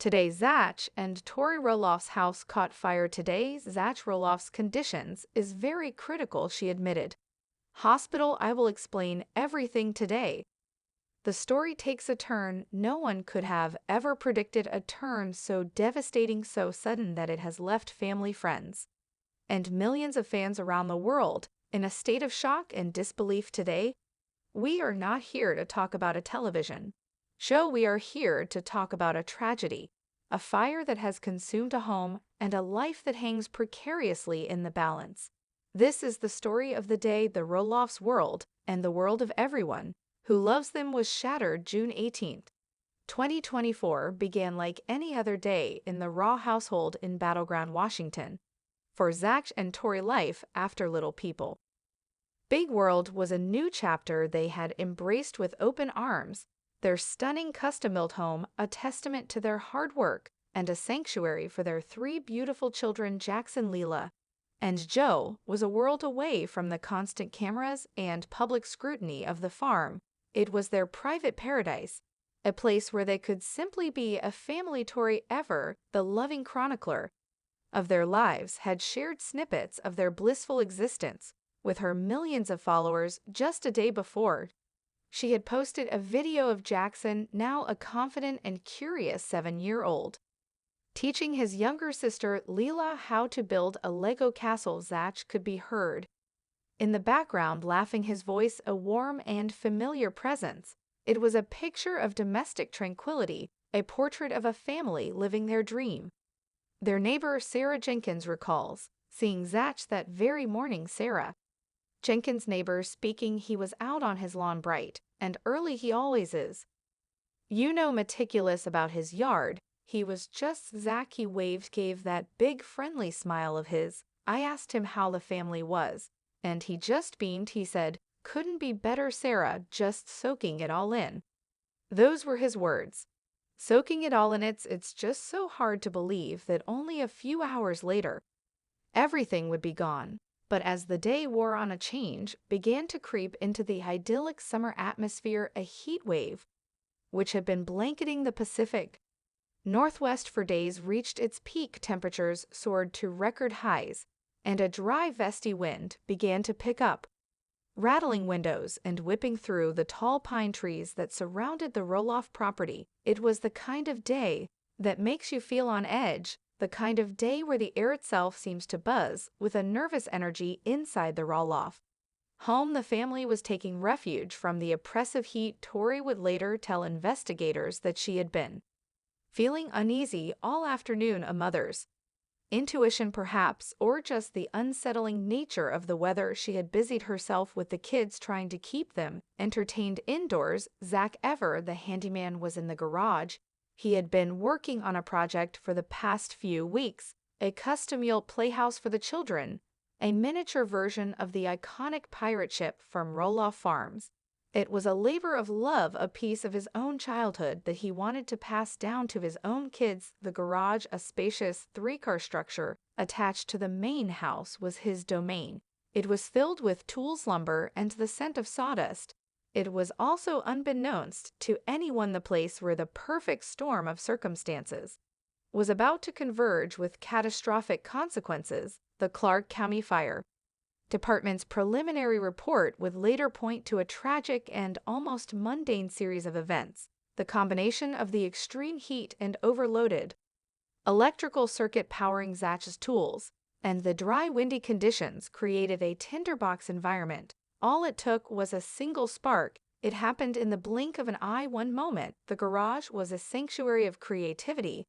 Today, Zach and Tori Roloff's house caught fire today. Zach Roloff's conditions is very critical, she admitted. Hospital, I will explain everything today. The story takes a turn no one could have ever predicted, a turn so devastating, so sudden that it has left family, friends, and millions of fans around the world in a state of shock and disbelief today. We are not here to talk about a television show. We are here to talk about a tragedy, a fire that has consumed a home and a life that hangs precariously in the balance. This is the story of the day the Roloff's world and the world of everyone who loves them was shattered. June 18, 2024 began like any other day in the Raw household in Battleground, Washington, for Zach and Tori life after Little People. Big World was a new chapter they had embraced with open arms, their stunning custom-built home a testament to their hard work and a sanctuary for their three beautiful children. Jackson, Leela, and Joe was a world away from the constant cameras and public scrutiny of the farm. It was their private paradise, a place where they could simply be a family. Tori, ever the loving chronicler of their lives, had shared snippets of their blissful existence with her millions of followers. Just a day before, she had posted a video of Jackson, now a confident and curious 7-year-old, teaching his younger sister Leela how to build a Lego castle. Zach could be heard in the background laughing, his voice a warm and familiar presence. It was a picture of domestic tranquility, a portrait of a family living their dream. Their neighbor Sarah Jenkins recalls seeing Zach that very morning. Sarah Jenkins' neighbor speaking, he was out on his lawn bright and early. He always is, meticulous about his yard. He was just Zach. He waved, gave that big friendly smile of his. I asked him how the family was, and he just beamed. He said, "Couldn't be better, Sarah, just soaking it all in." Those were his words. Soaking it all in. It's just so hard to believe that only a few hours later, everything would be gone. But as the day wore on, a change began to creep into the idyllic summer atmosphere. A heat wave, which had been blanketing the Pacific Northwest for days, reached its peak. Temperatures soared to record highs, and a dry, vesty wind began to pick up, rattling windows and whipping through the tall pine trees that surrounded the Roloff property. It was the kind of day that makes you feel on edge, the kind of day where the air itself seems to buzz with a nervous energy. Inside the Roloff home, the family was taking refuge from the oppressive heat. Tori would later tell investigators that she had been feeling uneasy all afternoon, a mother's intuition perhaps, or just the unsettling nature of the weather. She had busied herself with the kids, trying to keep them entertained indoors. Zach, ever the handyman, was in the garage. He had been working on a project for the past few weeks, a custom-built playhouse for the children, a miniature version of the iconic pirate ship from Roloff Farms. It was a labor of love, a piece of his own childhood that he wanted to pass down to his own kids. The garage, a spacious 3-car structure attached to the main house, was his domain. It was filled with tools, lumber, and the scent of sawdust. It was also, unbeknownst to anyone, the place where the perfect storm of circumstances was about to converge with catastrophic consequences. The Clark County Fire Department's preliminary report would later point to a tragic and almost mundane series of events. The combination of the extreme heat and overloaded electrical circuit powering Zach's tools and the dry, windy conditions created a tinderbox environment. All it took was a single spark. It happened in the blink of an eye. One moment, the garage was a sanctuary of creativity.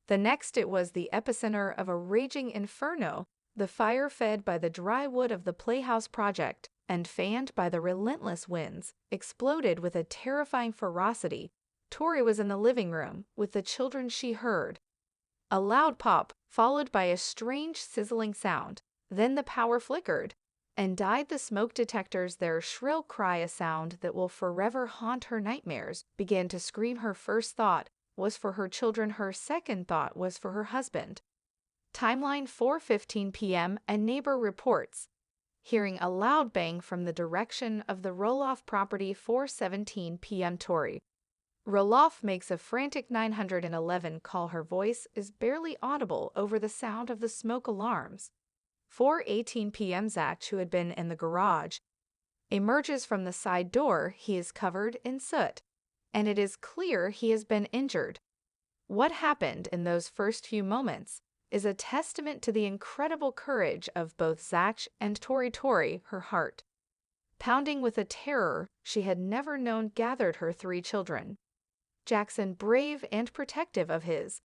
The next, it was the epicenter of a raging inferno. The fire, fed by the dry wood of the Playhouse project and fanned by the relentless winds, exploded with a terrifying ferocity. Tori was in the living room with the children. She heard a loud pop, followed by a strange sizzling sound. Then the power flickered and died. The smoke detectors, their shrill cry, a sound that will forever haunt her nightmares, began to scream. Her first thought was for her children. Her second thought was for her husband. Timeline: 4:15 p.m. A neighbor reports hearing a loud bang from the direction of the Roloff property. 4:17 p.m. Tori Roloff makes a frantic 911 call. Her voice is barely audible over the sound of the smoke alarms. 4:18 p.m. Zach, who had been in the garage, emerges from the side door. He is covered in soot, and it is clear he has been injured. What happened in those first few moments is a testament to the incredible courage of both Zach and Tori. Her heart, pounding with a terror she had never known, gathered her 3 children. Jackson, brave and protective of his